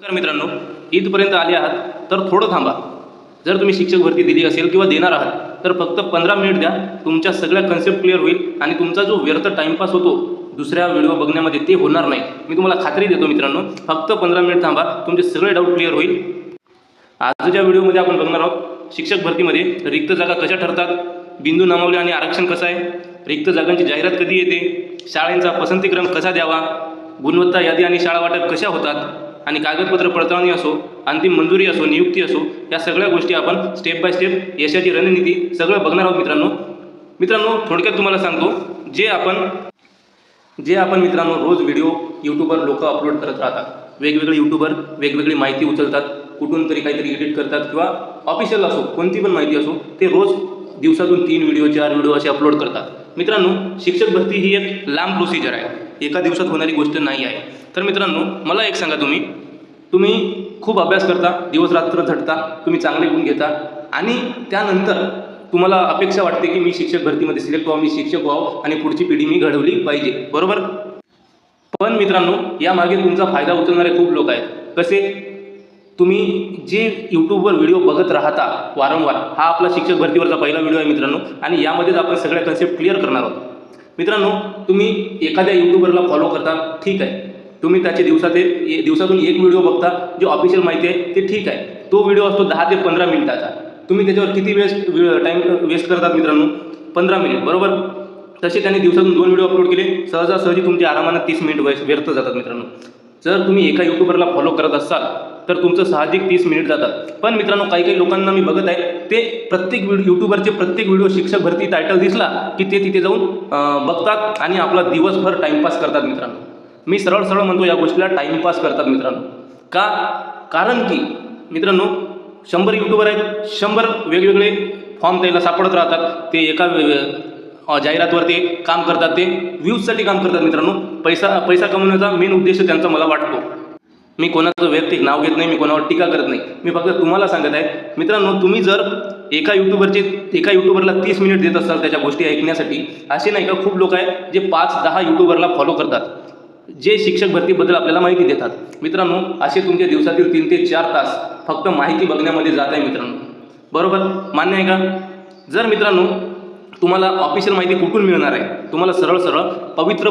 तर मित्रांनो, इथपर्यंत आले आहात तर थोडं थांबा. जर तुम्ही शिक्षक भरती दिली असेल किंवा देणार आहात तर फक्त 15 मिनिट द्या. तुमच्या सगळ्या कन्सेप्ट क्लिअर होईल आणि तुमचा जो व्यर्थ टाइमपास होतो दुसऱ्या व्हिडिओ बघण्यामध्ये ते होणार नाही. मी तुम्हाला खात्री देतो मित्रांनो, फक्त 15 मिनिट थांबा, तुमचे सगळे डाऊट क्लिअर होईल. आजच्या व्हिडिओमध्ये आपण बघणार आहोत शिक्षक भरतीमध्ये रिक्त जागा कशा ठरतात, बिंदू नामावली आणि आरक्षण कसं आहे, रिक्त जागांची जाहिरात कधी येते, शाळांचा पसंतीक्रम कसा द्यावा, गुणवत्ता यादी आणि शाळा वाटप कशा होतात आणि कागदपत्र पडताळणी असो, अंतिम मंजुरी असो, नियुक्ती असो, या सगळ्या गोष्टी आपण स्टेप बाय स्टेप यशाची रणनीती सगळं बघणार आहोत मित्रांनो. थोडक्यात तुम्हाला सांगतो, जे आपण मित्रांनो रोज व्हिडिओ यूट्यूबवर लोक अपलोड करत राहतात. वेगवेगळे यूट्यूबर वेगवेगळी माहिती उचलतात, कुठून तरी काहीतरी एडिट करतात किंवा ऑफिशियल असो कोणती पण माहिती असो, ते रोज दिवसातून 3 व्हिडिओ 4 व्हिडिओ असे अपलोड करतात. मित्रांनो, शिक्षक भरती ही एक लांब प्रोसिजर आहे, एका दिवसात होणारी गोष्ट नाही आहे. तर मित्रांनो, मला एक सांगा, तुम्ही खूप अभ्यास करता, दिवस रात्र झटता, तुम्ही चांगले गुण घेता आणि त्यानंतर तुम्हाला अपेक्षा वाटते की मी शिक्षक भरतीमध्ये सिलेक्ट व्हावं, मी शिक्षक व्हावं आणि पुढची पिढी मी घडवली पाहिजे, बरोबर. पण मित्रांनो, यामागे तुमचा फायदा उचलणारे खूप लोक आहेत. कसे? तुम्ही जे यूट्यूबवर व्हिडिओ बघत राहता वारंवार, हा आपला शिक्षक भरतीवरचा पहिला व्हिडिओ आहे मित्रांनो, आणि यामध्येच आपण सगळ्या कन्सेप्ट क्लिअर करणार आहोत. मित्रांनो, तुम्ही एखाद्या यूट्यूबरला फॉलो करता, ठीक आहे, तुम्ही त्याचे दिवसातून एक व्हिडिओ बघता, जो ऑफिशियल माहिती आहे ते ठीक आहे. तो व्हिडिओ असतो 10 ते 15 मिनिटाचा. तुम्ही त्याच्यावर किती टाईम वेस्ट करतात मित्रांनो? 15 मिनिट, बरोबर. तसे त्यांनी दिवसातून 2 व्हिडिओ अपलोड केले, सहजासहजी तुमच्या आरामानं 30 मिनिट व्यर्थ जातात मित्रांनो. जर तुम्ही एका यूट्यूबरला फॉलो करत असाल तर तुमचं साहजिक 30 मिनिट जातात. पण मित्रांनो, काही लोकांना मी बघत आहे, ते प्रत्येक यूट्यूबरचे प्रत्येक व्हिडिओ शिक्षक भरती टायटल दिसला की ते तिथे जाऊन बघतात आणि आपला दिवसभर टाईमपास करतात मित्रांनो. मी सरळ म्हणतो, या गोष्टीला टाईमपास करतात मित्रांनो. का? कारण की मित्रांनो, 100 यूट्यूबर आहेत, 100 वेगवेगळे फॉर्म त्याला सापडत राहतात. ते एका जाहिरातवर ते काम करतात, ते व्ह्यूजसाठी काम करतात मित्रांनो. पैसा कमवण्याचा मेन उद्देश त्यांचा मला वाटतो. मी कोणाचं वैयक्तिक नाव घेत नाही, मी कोणावर टीका करत नाही, मी फक्त तुम्हाला सांगत आहे मित्रांनो, तुम्ही जर एका यूट्यूबरला 30 मिनिट देत असाल त्याच्या गोष्टी ऐकण्यासाठी, असे नाही का खूप लोक आहेत जे 5-10 यूट्यूबरला फॉलो करतात, जे शिक्षक भरतीबद्दल आपल्याला माहिती देतात. मित्रांनो, असे तुमच्या दिवसातील 3 ते 4 तास फक्त माहिती बघण्यामध्ये जात आहे मित्रांनो, बरोबर. मान्य आहे का? जर मित्रांनो तुम्हाला ऑफिशियल माहिती कुठून मिळणार आहे? तुम्हाला सरळ पवित्र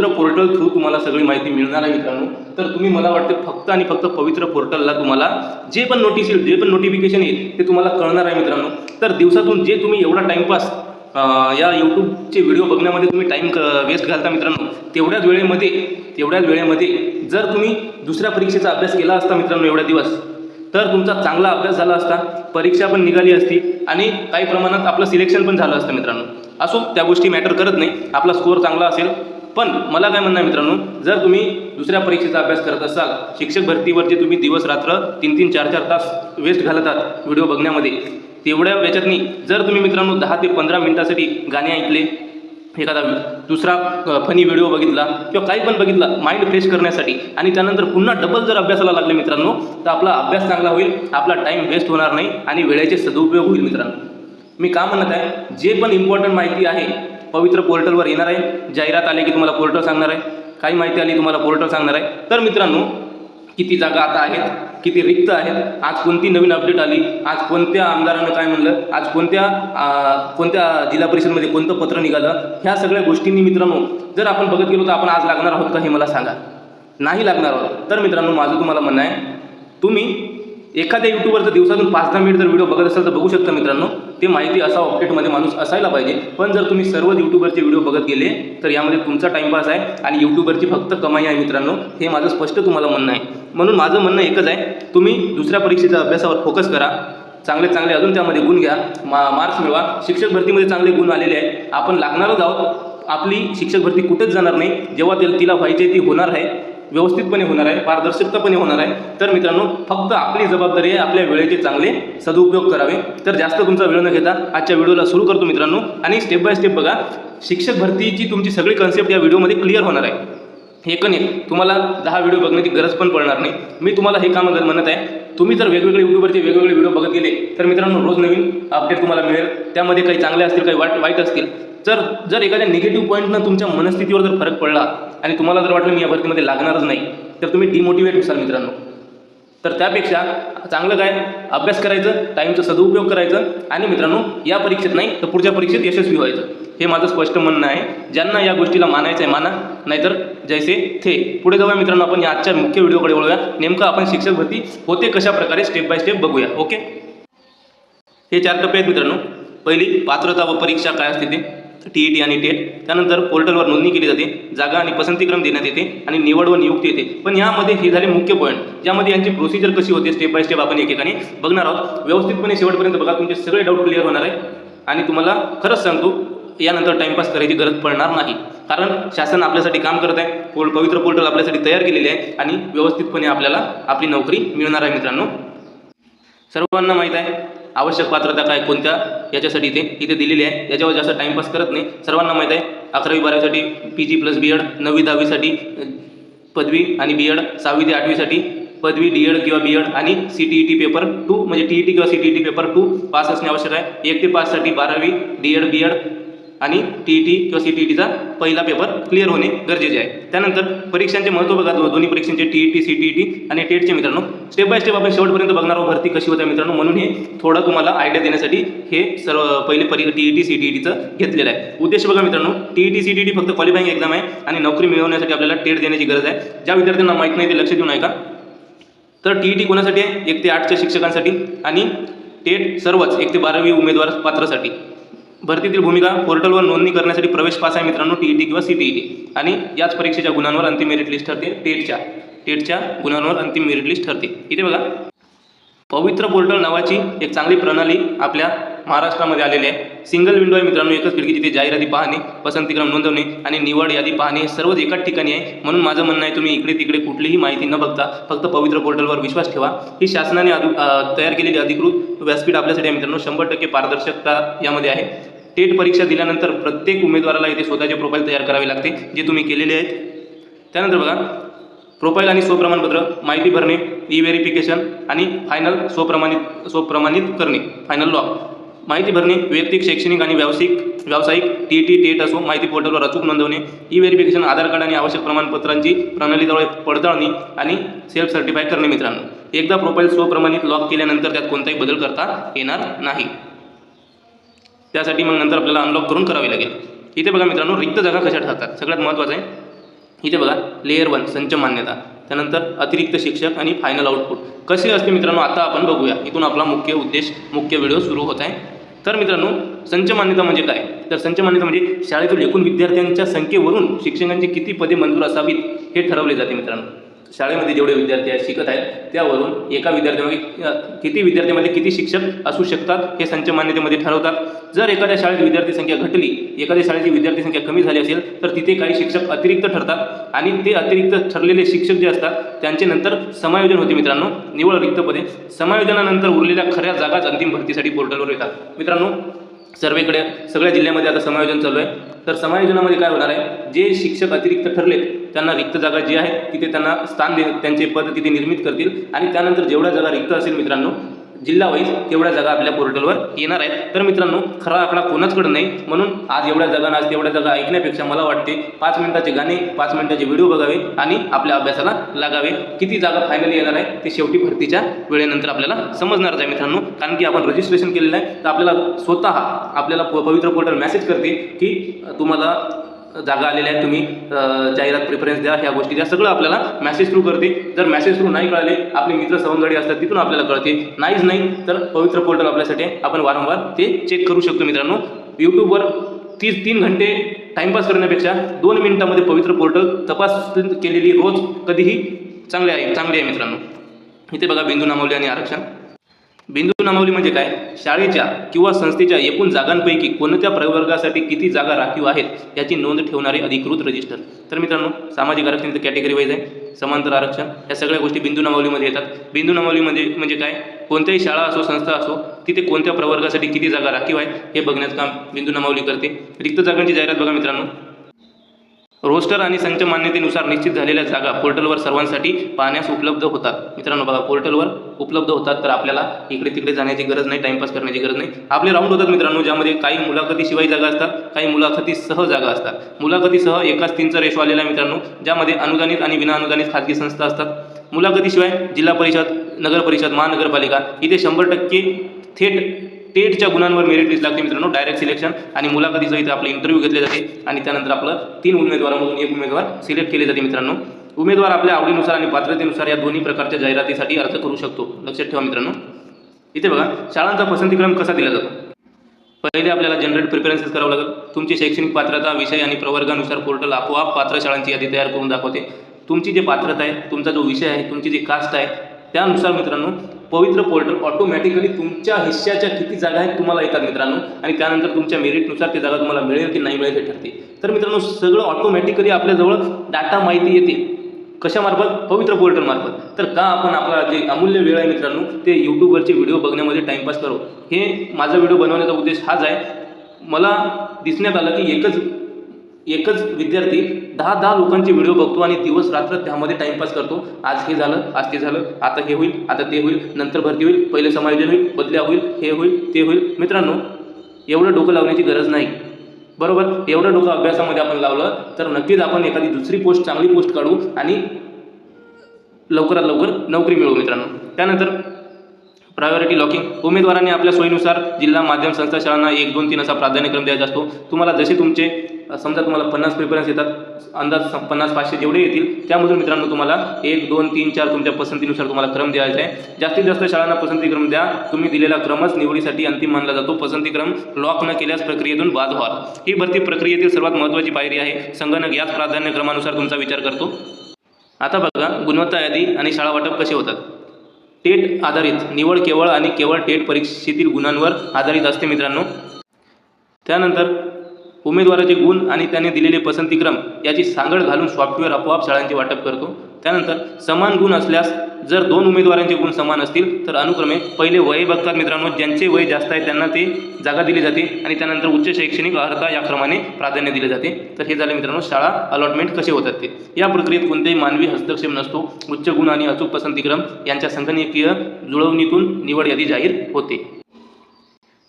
पोर्टल थ्रू तुम्हाला सगळी माहिती मिळणार आहे मित्रांनो. तर तुम्ही, मला वाटते, फक्त आणि फक्त पवित्र पोर्टलला तुम्हाला जे पण नोटिफिकेशन येईल ते तुम्हाला कळणार आहे मित्रांनो. तर दिवसातून जे तुम्ही एवढा टाईमपास या यूट्यूबचे व्हिडिओ बघण्यामध्ये तुम्ही टाईम वेस्ट घालता मित्रांनो, तेवढ्याच वेळेमध्ये जर तुम्ही दुसऱ्या परीक्षेचा अभ्यास केला असता मित्रांनो एवढ्या दिवस, तर तुमचा चांगला अभ्यास झाला असता, परीक्षा पण निघाली असती आणि काही प्रमाणात आपलं सिलेक्शन पण झालं असतं मित्रांनो. असो, त्या गोष्टी मॅटर करत नाही, आपला स्कोअर चांगला असेल. पण मला काय म्हणणं आहे मित्रांनो, जर तुम्ही दुसऱ्या परीक्षेचा अभ्यास करत असाल, शिक्षक भरतीवर जे तुम्ही दिवस रात्र 3-3, 4-4 तास वेस्ट घालतात व्हिडिओ बघण्यामध्ये, तेवढ्या याच्यातनी जर तुम्ही मित्रांनो 10 ते 15 मिनिटासाठी गाणे ऐकले, एखादा दुसरा फनी व्हिडिओ बघितला किंवा काही पण बघितला माइंड फ्रेश करण्यासाठी, आणि त्यानंतर पुन्हा डबल जर अभ्यासाला लागले मित्रांनो, तर आपला अभ्यास चांगला होईल, आपला टाईम वेस्ट होणार नाही आणि वेळेचे सदुपयोग होईल मित्रांनो. मी का म्हणत आहे, जे पण इम्पॉर्टंट माहिती आहे पवित्र पोर्टलवर येणार आहे. जाहिरात आली की तुम्हाला पोर्टल सांगणार आहे, काही माहिती आली तुम्हाला पोर्टल सांगणार आहे. तर मित्रांनो, किती जागा आता आहेत, किती रिक्त आहेत, आज कोणती नवीन अपडेट आली, आज कोणत्या आमदारानं काय म्हणलं, आज कोणत्या जिल्हा परिषदमध्ये कोणतं पत्र निघालं, ह्या सगळ्या गोष्टींनी मित्रांनो जर आपण बघत गेलो तर आपण आज लागणार आहोत का हे मला सांगा. नाही लागणार आहोत. तर मित्रांनो, माझं तुम्हाला म्हणणं आहे, तुम्ही एखाद्या यूट्यूबरचं दिवसातून 5-10 मिनिट जर व्हिडिओ बघत असाल तर बघू शकता मित्रांनो. ते माहिती असा अपडेटमध्ये माणूस असायला पाहिजे. पण जर तुम्ही सर्व यूट्यूबरचे व्हिडिओ बघत गेले तर यामध्ये तुमचा टाईमपास आहे आणि यूट्यूबरची फक्त कमाई आहे मित्रांनो. हे माझं स्पष्ट तुम्हाला म्हणणं आहे. म्हणून माझं म्हणणं एकच आहे, तुम्ही दुसऱ्या परीक्षेच्या अभ्यासावर फोकस करा, चांगले अजून त्यामध्ये गुण घ्या, मार्क्स मिळवा. शिक्षक भरतीमध्ये चांगले गुण आलेले आहेत, आपण लागणारच आहोत. आपली शिक्षक भरती कुठेच जाणार नाही. जेव्हा तिला व्हायची ती होणार आहे, व्यवस्थितपणे होणार आहे, पारदर्शकतापणे होणार आहे. तर मित्रांनो, फक्त आपली जबाबदारी आहे आपल्या वेळेचे चांगले सदुपयोग करावे. तर जास्त तुमचा वेळ न घेता आजच्या व्हिडिओला सुरू करतो मित्रांनो, आणि स्टेप बाय स्टेप बघा. शिक्षक भरतीची तुमची सगळी कन्सेप्ट या व्हिडिओमध्ये क्लिअर होणार आहे. एक तुम्हाला 10 व्हिडिओ बघण्याची गरज पण पडणार नाही. मी तुम्हाला हे काम म्हणत आहे, तुम्ही जर वेगवेगळे यूट्यूबरचे वेगवेगळे व्हिडिओ बघत गेले तर मित्रांनो रोज नवीन अपडेट तुम्हाला मिळेल. त्यामध्ये काही चांगले असतील, काही वाईट असतील. जर एखाद्या निगेटिव्ह पॉईंटनं तुमच्या मनस्थितीवर जर फरक पडला आणि तुम्हाला जर वाटलं मी या भरतीमध्ये लागणारच नाही, तर तर तुम्ही डिमोटिवेट होसाल मित्रांनो. तर त्यापेक्षा चांगलं काय, अभ्यास करायचं, टाईमचा सदुपयोग करायचं आणि मित्रांनो या परीक्षेत नाही तर पुढच्या परीक्षेत यशस्वी व्हायचं. हे माझं स्पष्ट म्हणणं आहे. ज्यांना या गोष्टीला मानायचं आहे माना, नाहीतर जैसे थे. पुढे जाऊया मित्रांनो, आपण या आजच्या मुख्य व्हिडिओकडे वळूया. नेमकं आपण शिक्षक भरती होते कशा प्रकारे स्टेप बाय स्टेप बघूया. ओके, हे 4 टप्पे आहेत मित्रांनो. पहिली पात्रता व परीक्षा काय असते ते, TET आणि टेट. त्यानंतर पोर्टलवर नोंदणी केली जाते, जागा आणि पसंतीक्रम देण्यात येते आणि निवड व नियुक्ती येते. पण यामध्ये हे झाले मुख्य पॉईंट, ज्यामध्ये यांची प्रोसिजर कशी होते स्टेप बाय स्टेप आपण एकेकाने बघणार आहोत. व्यवस्थितपणे शेवटपर्यंत बघा, तुमचे सगळे डाऊट क्लिअर होणार आहे. आणि तुम्हाला खरंच सांगतो, यानंतर टाइमपास करायची गरज पडणार नाही, कारण शासन आपल्यासाठी काम करत आहे. पवित्र पोर्टल आपल्यासाठी तयार केलेले आहे आणि व्यवस्थितपणे आपल्याला आपली नोकरी मिळणार आहे मित्रांनो. सर्वांना माहीत आहे आवश्यक पात्रता काय कोणत्या याच्यासाठी इथे दिलेली आहे. याच्यावर जास्त टाइमपास करत नाही. सर्वांना माहीत आहे 11वी 12वीसाठी PG + B.Ed, 9वी 10वीसाठी पदवी आणि B.Ed, 6वी ते 8वीसाठी पदवी D.Ed किंवा B.Ed आणि CTET पेपर 2 म्हणजे TET किंवा CTET पेपर 2 पास असणे आवश्यक आहे. 1 ते 5 साठी 12वी D.Ed B.Ed आणि TET किंवा CTETचा पहिला पेपर क्लिअर होणे गरजेचे आहे. त्यानंतर परीक्षांचे महत्त्व बघा, दोन्ही परीक्षांचे TET CTET आणि टेटचे मित्रांनो. स्टेप बाय स्टेप आपण शेवटपर्यंत बघणार आहोत भरती कशी होते मित्रांनो. म्हणून हे थोडं तुम्हाला आयडिया देण्यासाठी हे सर्व पहिले TET CTETचं घेतलेलं आहे. उद्देश बघा मित्रांनो, TET CTET फक्त क्वालिफाईंग एक्झाम आहे आणि नोकरी मिळवण्यासाठी आपल्याला टेट देण्याची गरज आहे. ज्या विद्यार्थ्यांना माहीत नाही ते लक्ष देऊन ऐका. तर TET कोणासाठी आहे, 1 ते 8च्या शिक्षकांसाठी आणि टेट सर्वच 1 ते 12वी उमेदवार पात्रासाठी. भरतीतील भूमिका, पोर्टलवर नोंदणी करण्यासाठी प्रवेश पास आहे मित्रांनो TET किंवा CTET आणि याच परीक्षेच्या गुणांवर अंतिम मेरिट लिस्ट ठरते. टेटच्या गुणांवर अंतिम मेरिट लिस्ट ठरते. इथे बघा, पवित्र पोर्टल नावाची एक चांगली प्रणाली आपल्या महाराष्ट्रामध्ये आलेली आहे. सिंगल विंडो आहे मित्रांनो, एकच खिडकी, जिथे जाहिराती पाहणे, पसंतीक्रम नोंदवणे आणि निवड यादी पाहणे सर्वच एकाच ठिकाणी आहे. म्हणून माझं म्हणणं आहे, तुम्ही इकडे तिकडे कुठलीही माहिती न बघता फक्त पवित्र पोर्टलवर विश्वास ठेवा. ही शासनाने तयार केलेली अधिकृत व्यासपीठ आपल्यासाठी आहे मित्रांनो. 100% पारदर्शकता यामध्ये आहे. टेट परीक्षा दिल्यानंतर प्रत्येक उमेदवाराला इथे स्वतःचे प्रोफाईल तयार करावे लागते, जे तुम्ही केलेले आहेत. त्यानंतर बघा, प्रोफाईल आणि स्वप्रमाणपत्र, माहिती भरणे, ई-व्हेरिफिकेशन आणि फायनल स्वप्रमाणित करणे, फायनल लॉग. माहिती भरणे, वैयक्तिक, शैक्षणिक आणि व्यावसायिक TET टेट असो, माहिती पोर्टलवर अचूक नोंदवणे. ई-व्हेरिफिकेशन, आधार कार्ड आणि आवश्यक प्रमाणपत्रांची प्रणालीद्वारे पडताळणी आणि सेल्फ सर्टिफाय करणे मित्रांनो. एकदा प्रोफाईल स्वप्रमाणित लॉग केल्यानंतर त्यात कोणताही बदल करता येणार नाही. त्यासाठी मग नंतर आपल्याला अनलॉक करून करावे लागेल. इथे बघा मित्रांनो, रिक्त जागा कशा ठरतात, सगळ्यात महत्त्वाचं आहे. इथे बघा, लेयर 1 संच मान्यता, त्यानंतर अतिरिक्त शिक्षक आणि फायनल आउटपुट कसे असते मित्रांनो, आता आपण बघूया. इथून आपला मुख्य व्हिडिओ सुरू होत आहे. तर मित्रांनो, संच मान्यता म्हणजे काय, तर संच मान्यता म्हणजे शाळेतील एकूण विद्यार्थ्यांच्या संख्येवरून शिक्षकांची किती पदे मंजूर असावीत हे ठरवले जाते मित्रांनो. शाळेमध्ये जेवढे विद्यार्थी आहेत, शिकत आहेत, त्यावरून एका विद्यार्थ्यामध्ये किती विद्यार्थ्यामध्ये किती शिक्षक असू शकतात हे संच मान्यतेमध्ये ठरवतात. जर एखाद्या शाळेत विद्यार्थी संख्या घटली, एखाद्या शाळेची विद्यार्थी संख्या कमी झाली असेल, तर तिथे काही शिक्षक अतिरिक्त ठरतात आणि ते अतिरिक्त ठरलेले शिक्षक जे असतात त्यांचे नंतर समायोजन होते मित्रांनो. निवड रिक्त पदे, समायोजनानंतर उरलेल्या खऱ्या जागाच अंतिम भरतीसाठी पोर्टलवर येतात मित्रांनो. सगळ्या जिल्ह्यामध्ये आता समायोजन चालू आहे. तर समायोजनामध्ये काय होणार आहे, जे शिक्षक अतिरिक्त ठरले त्यांना रिक्त जागा जी आहे तिथे त्यांना स्थान त्यांचे पद तिथे निर्मित करतील आणि त्यानंतर जेवढ्या जागा रिक्त असेल मित्रांनो जिल्हा वाईज तेवढ्या जागा आपल्या पोर्टलवर येणार आहेत. तर मित्रांनो, खरा आकडा कोणाचकडे नाही, म्हणून आज एवढ्या जागा आज तेवढ्या जागा ऐकण्यापेक्षा मला वाटते 5 मिनिटाचे गाणे, 5 मिनिटाचे व्हिडिओ बघावे आणि आपल्या अभ्यासाला लागावे. किती जागा फायनली येणार आहे ते शेवटी भरतीच्या वेळेनंतर आपल्याला समजणारच आहे मित्रांनो. कारण की आपण रजिस्ट्रेशन केलेलं आहे, तर आपल्याला स्वतः आपल्याला पवित्र पोर्टल मेसेज करते की तुम्हाला जागा आलेल्या आहेत, तुम्ही जाहिरात प्रेफरन्स द्या, ह्या गोष्टी द्या, सगळं आपल्याला मॅसेज थ्रू करते. जर मॅसेज थ्रू नाही कळाले, आपले मित्र सवंगडी असतात तिथून आपल्याला कळते. नाहीच नाही तर पवित्र पोर्टल आपल्यासाठी आपण वारंवार ते चेक करू शकतो मित्रांनो. यूट्यूबवर 3 घंटे टाइमपास करण्यापेक्षा 2 मिनिटामध्ये पवित्र पोर्टल तपास केलेली रोज कधीही चांगले आहे मित्रांनो. इथे बघा, बिंदू नामावली आणि आरक्षण. बिंदू नामावली म्हणजे काय, शाळेच्या किंवा संस्थेच्या एकूण जागांपैकी कोणत्या प्रवर्गासाठी किती जागा राखीव आहेत याची नोंद ठेवणारे अधिकृत रजिस्टर. तर मित्रांनो, सामाजिक आरक्षण इथं कॅटेगरी वाईज आहे, समांतर आरक्षण, या सगळ्या गोष्टी बिंदू नामावलीमध्ये येतात. बिंदू नामावली म्हणजे काय, कोणत्याही शाळा असो, संस्था असो, तिथे कोणत्या प्रवर्गासाठी किती जागा राखीव आहेत हे बघण्याचं काम बिंदू नामावली करते. रिक्त जागांची जाहिरात बघा मित्रांनो. रोस्टर आणि संच मान्यतेनुसार निश्चित झालेल्या जागा पोर्टलवर सर्वांसाठी पाहण्यास उपलब्ध होतात. मित्रांनो बघा, पोर्टलवर उपलब्ध होतात, तर आपल्याला इकडे तिकडे जाण्याची गरज नाही, टाइमपास करण्याची गरज नाही. आपले राऊंड होतात मित्रांनो, ज्यामध्ये काही मुलाखतीशिवाय जागा असतात, काही मुलाखतीसह जागा असतात. मुलाखतीसह एकाच 3चा रेशो आलेला आहे मित्रांनो, ज्यामध्ये अनुदानित आणि विनाअनुदानित खाजगी संस्था असतात. मुलाखतीशिवाय जिल्हा परिषद, नगर परिषद, महानगरपालिका इथे 100% थेट टेटच्या गुणांवर मेरिट लिस्ट लागते मित्रांनो, डायरेक्ट सिलेक्शन. आणि मुलाखतीचं इथे आपलं इंटरव्ह्यू घेतले जाते आणि त्यानंतर आपलं 3 उमेदवारांमधून 1 उमेदवार सिलेक्ट केले जाते मित्रांनो. उमेदवार आपल्या आवडीनुसार आणि पात्रतेनुसार या दोन्ही प्रकारच्या जाहिरातीसाठी अर्ज करू शकतो. लक्षात ठेवा मित्रांनो. इथे बघा, शाळांचा पसंतीक्रम कसा दिला जातो. पहिले आपल्याला जनरेट प्रिफरन्सेस करावं लागेल. तुमची शैक्षणिक पात्रता, विषय आणि प्रवर्गानुसार पोर्टल आपोआप पात्र शाळांची यादी तयार करून दाखवते. तुमची जी पात्रता आहे, तुमचा जो विषय आहे, तुमची जी कास्ट आहे, त्यानुसार मित्रांनो पवित्र पोर्टल ऑटोमॅटिकली तुमच्या हिश्श्याच्या किती जागा आहेत तुम्हाला येतात मित्रांनो, आणि त्यानंतर तुमच्या मेरिटनुसार ती जागा तुम्हाला मिळेल की नाही मिळेल हे ठरते. तर मित्रांनो सगळं ऑटोमॅटिकली आपल्याजवळ डाटा माहिती येते. कशामार्फत? पवित्र पोर्टल मार्फत. तर का आपण आपला जे अमूल्य वेळ आहे मित्रांनो ते यूट्यूबवरचे व्हिडिओ बघण्यामध्ये टाईमपास करू. हे माझा व्हिडिओ बनवण्याचा उद्देश हाच आहे. मला दिसण्यात आलं की एकच विद्यार्थी 10 लोकांचे व्हिडिओ बघतो आणि दिवस रात्र त्यामध्ये टाईमपास करतो. आज हे झालं, आज ते झालं, आता हे होईल, आता ते होईल, नंतर भरती होईल, पहिले समायोजन होईल, बदल्या होईल, हे होईल, ते होईल. मित्रांनो एवढं डोकं लावण्याची गरज नाही, बरोबर. एवढं डोकं अभ्यासामध्ये आपण लावलं तर नक्कीच आपण एखादी दुसरी पोस्ट, चांगली पोस्ट काढू आणि लवकरात लवकर नोकरी मिळवू मित्रांनो. त्यानंतर प्रायोरिटी लॉकिंग. उमेदवारांनी आपल्या सोयीनुसार जिल्हा, माध्यम संस्था, शाळांना 1, 2, 3 असा प्राधान्यक्रम द्यायचा असतो. तुम्हाला जसे तुमचे समजा तुम्हाला 50 प्रिफरन्स येतात, अंदाज 50-500 जेवढे येतील त्यामधून मित्रांनो तुम्हाला 1, 2, 3, 4 तुमच्या पसंतीनुसार तुम्हाला क्रम द्यायचा आहे. जास्तीत जास्त शाळांना पसंतीक्रम द्या. तुम्ही दिलेला क्रमच निवडीसाठी अंतिम मानला जातो. पसंतीक्रम लॉक न केल्यास प्रक्रियेतून बाद व्हाल. ही भरती प्रक्रियेतील सर्वात महत्त्वाची पायरी आहे. संगणक याच प्राधान्यक्रमानुसार तुमचा विचार करतो. आता बघा, गुणवत्ता यादी आणि शाळा वाटप कसे होतात. टेट आधारित निवड केवळ टेट परीक्षेतील गुणांवर आधारित असते मित्रांनो. त्यानंतर उमेदवाराचे गुण आणि त्याने दिलेले पसंतीक्रम याची सांगड घालून सॉफ्टवेअर आपोआप शाळांचे वाटप करतो. त्यानंतर समान गुण असल्यास, जर 2 उमेदवारांचे गुण समान असतील तर अनुक्रमे पहिले वय बघतात मित्रांनो. ज्यांचे वय जास्त आहे त्यांना ते जागा दिली जाते आणि त्यानंतर उच्च शैक्षणिक अर्हता या क्रमाने प्राधान्य दिले जाते. तर हे झाले मित्रांनो शाळा अलॉटमेंट कसे होतात ते. या प्रक्रियेत कोणतेही मानवी हस्तक्षेप नसतो. उच्च गुण आणि अचूक पसंतीक्रम यांच्या संगणकीय जुळवणीतून निवड यादी जाहीर होते.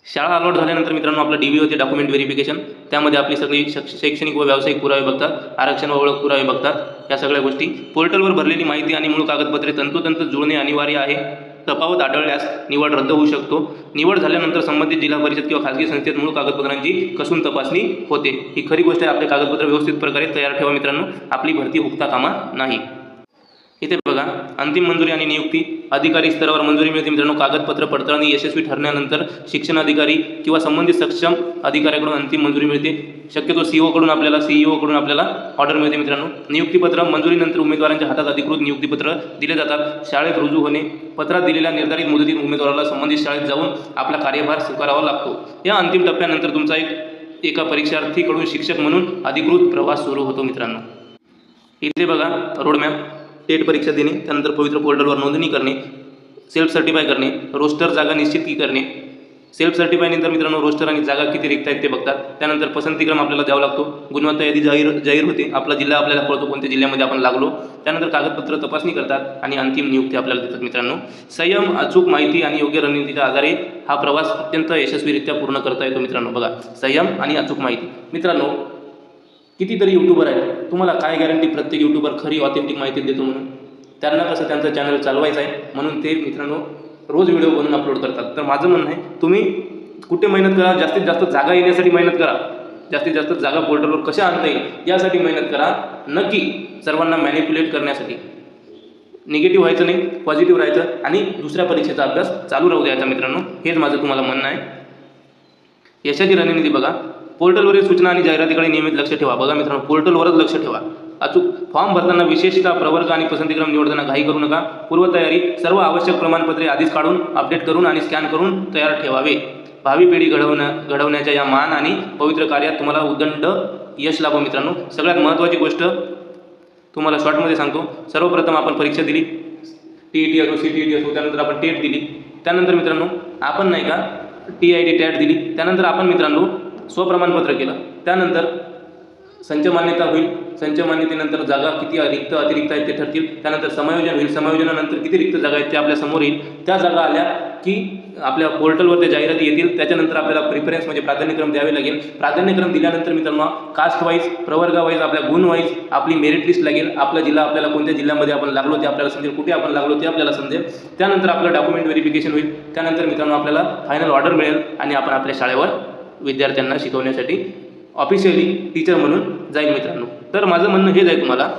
शाळा अलॉट झाल्यानंतर मित्रांनो आपलं DV होते, डॉक्युमेंट व्हेरिफिकेशन. त्यामध्ये आपली सगळी शैक्षणिक व व्यावसायिक पुरावे बघतात, आरक्षण व ओळख पुरावे बघतात. या सगळ्या गोष्टी, पोर्टलवर भरलेली माहिती आणि मूळ कागदपत्रे तंतोतंत जुळणे अनिवार्य आहे. तफावत आढळल्यास निवड रद्द होऊ शकतो. निवड झाल्यानंतर संबंधित जिल्हा परिषद किंवा खाजगी संस्थेत मूळ कागदपत्रांची कसून तपासणी होते. ही खरी गोष्ट आहे. आपले कागदपत्र व्यवस्थित प्रकारे तयार ठेवा मित्रांनो, आपली भरती हुकता कामा नाही. इथे बघा, अंतिम मंजुरी आणि नियुक्ती. अधिकारी स्तरावर मंजुरी मिळते मित्रांनो. कागदपत्र पडताळणी यशस्वी ठरल्यानंतर शिक्षण अधिकारी किंवा संबंधित सक्षम अधिकाऱ्याकडून अंतिम मंजुरी मिळते. शक्यतो CEO कडून आपल्याला ऑर्डर मिळते मित्रांनो. नियुक्तीपत्र मंजुरीनंतर उमेदवारांच्या हातात अधिकृत नियुक्तीपत्र दिले जातात. शाळेत रुजू होणे. पत्रात दिलेल्या निर्धारित मुदतीत उमेदवाराला संबंधित शाळेत जाऊन आपला कार्यभार स्वीकारावा लागतो. या अंतिम टप्प्यानंतर तुमचा एका परीक्षार्थीकडून शिक्षक म्हणून अधिकृत प्रवास सुरू होतो मित्रांनो. इथे बघा रोडमॅप. टेट परीक्षा देणे, त्यानंतर पवित्र पोर्टलवर नोंदणी करणे, सेल्फ सर्टिफाय करणे, रोस्टर जागा निश्चित करणे. सेल्फ सर्टिफायनंतर मित्रांनो रोस्टर आणि जागा किती रिक्त आहेत ते बघतात. त्यानंतर पसंतीक्रम आपल्याला द्यावा लागतो. गुणवत्ता यादी जाहीर होते. आपला जिल्हा आपल्याला कळतो कोणत्या जिल्ह्यामध्ये आपण लागलो. त्यानंतर कागदपत्र तपासणी करतात आणि अंतिम नियुक्ती आपल्याला देतात मित्रांनो. संयम, अचूक माहिती आणि योग्य रणनीतीच्या आधारे हा प्रवास अत्यंत यशस्वीरित्या पूर्ण करता येतो मित्रांनो. बघा, संयम आणि अचूक माहिती. मित्रांनो कितीतरी यूट्यूबर आहेत, तुम्हाला काय गॅरंटी प्रत्येक यूट्यूबर खरी ऑथेंटिक माहिती देतो म्हणून. त्यांना कसं त्यांचं चॅनल चालवायचं आहे म्हणून ते मित्रांनो रोज व्हिडिओ बनवून अपलोड करतात. तर माझं म्हणणं आहे, तुम्ही कुठे मेहनत करा, जास्तीत जास्त जागा येण्यासाठी मेहनत करा, जास्तीत जास्त जागा पोर्टलवर कशा आणता येईल यासाठी मेहनत करा. नक्की सर्वांना मॅनिप्युलेट करण्यासाठी. निगेटिव्ह व्हायचं नाही, पॉझिटिव्ह राहायचं आणि दुसऱ्या परीक्षेचा अभ्यास चालू राहू द्यायचा मित्रांनो. हेच माझं तुम्हाला म्हणणं आहे. यशाची रणनीती बघा. पोर्टलवरील सूचना आणि जाहिरातीकडे नियमित लक्ष ठेवा. बघा मित्रांनो, पोर्टलवरच लक्ष ठेवा. अचूक फॉर्म भरताना विशेषतः प्रवर्ग आणि पसंतीक्रम निवडताना घाई करू नका. पूर्वतयारी. सर्व आवश्यक प्रमाणपत्रे आधीच काढून, अपडेट करून आणि स्कॅन करून तयार ठेवावे. भावी पिढी घडवण्याच्या या मान आणि पवित्र कार्यात तुम्हाला उदंड यश लाभो मित्रांनो. सगळ्यात महत्त्वाची गोष्ट तुम्हाला शॉर्टमध्ये सांगतो. सर्वप्रथम आपण परीक्षा दिली, TET असो, CTET असो, त्यानंतर आपण टेट दिली. त्यानंतर मित्रांनो आपण नाही का TIT टॅट दिली. त्यानंतर आपण मित्रांनो स्वप्रमाणपत्र केलं. त्यानंतर संच मान्यता होईल. संच मान्यतेनंतर जागा किती रिक्त अतिरिक्त आहेत ते ठरतील. त्यानंतर समायोजन होईल, समायोजनानंतर किती रिक्त जागा आहेत ते आपल्या समोर येईल. त्या जागा आल्या की आपल्या पोर्टलवर त्या जाहिराती येतील. त्याच्यानंतर आपल्याला प्रिफरन्स म्हणजे प्राधान्यक्रम द्यावे लागेल. प्राधान्यक्रम दिल्यानंतर मित्रांनो कास्ट वाईज, प्रवर्गा वाईज, आपल्या गुण वाईज आपली मेरिट लिस्ट लागेल. आपला जिल्हा, आपल्याला कोणत्या जिल्ह्यामध्ये आपण लागलो ते आपल्याला समजेल, कुठे आपण लागलो ते आपल्याला समजेल. त्यानंतर आपलं डॉक्युमेंट व्हेरिफिकेशन होईल. त्यानंतर मित्रांनो आपल्याला फायनल ऑर्डर मिळेल आणि आपण आपल्या शाळेवर विद्यार्थ्यांना शिकवण्यासाठी ऑफिशियली टीचर म्हणून जाईल मित्रांनो. तर माझं म्हणणं हेच आहे तुम्हाला,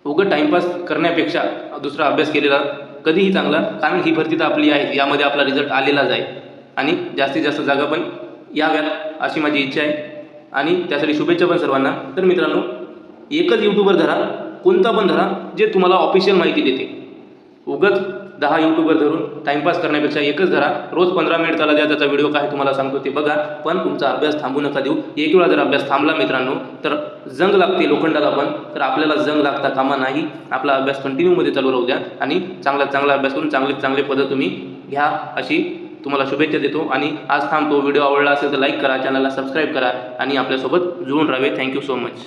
उगं टाईमपास करण्यापेक्षा दुसरा अभ्यास केलेला कधीही चांगला, कारण ही भरती तर आपली आहे, यामध्ये आपला रिझल्ट आलेलाच आहे आणि जास्तीत जास्त जागा पण याव्यात अशी माझी इच्छा आहे आणि त्यासाठी शुभेच्छा पण सर्वांना. तर मित्रांनो एकच यूट्यूबर धरा, कोणता पण धरा जे तुम्हाला ऑफिशियल माहिती देते. उगाच 10 यूट्यूबर धरून टाईमपास करण्यापेक्षा एकच धरा. रोज 15 मिनिट त्याला द्या, त्याचा व्हिडिओ काय तुम्हाला सांगतो ते बघा, पण तुमचा अभ्यास थांबू नका देऊ. एक वेळा जर अभ्यास थांबला मित्रांनो तर जंग लागते लोखंडाला पण, तर आपल्याला जंग लागता कामा नाही. आपला अभ्यास कंटिन्यूमध्ये चालू राहू द्या आणि चांगला अभ्यास करून चांगले पदं तुम्ही घ्या अशी तुम्हाला शुभेच्छा देतो आणि आज थांबतो. व्हिडिओ आवडला असेल तर लाईक करा, चॅनलला सबस्क्राईब करा आणि आपल्यासोबत जुळून राहावे. Thank you so much.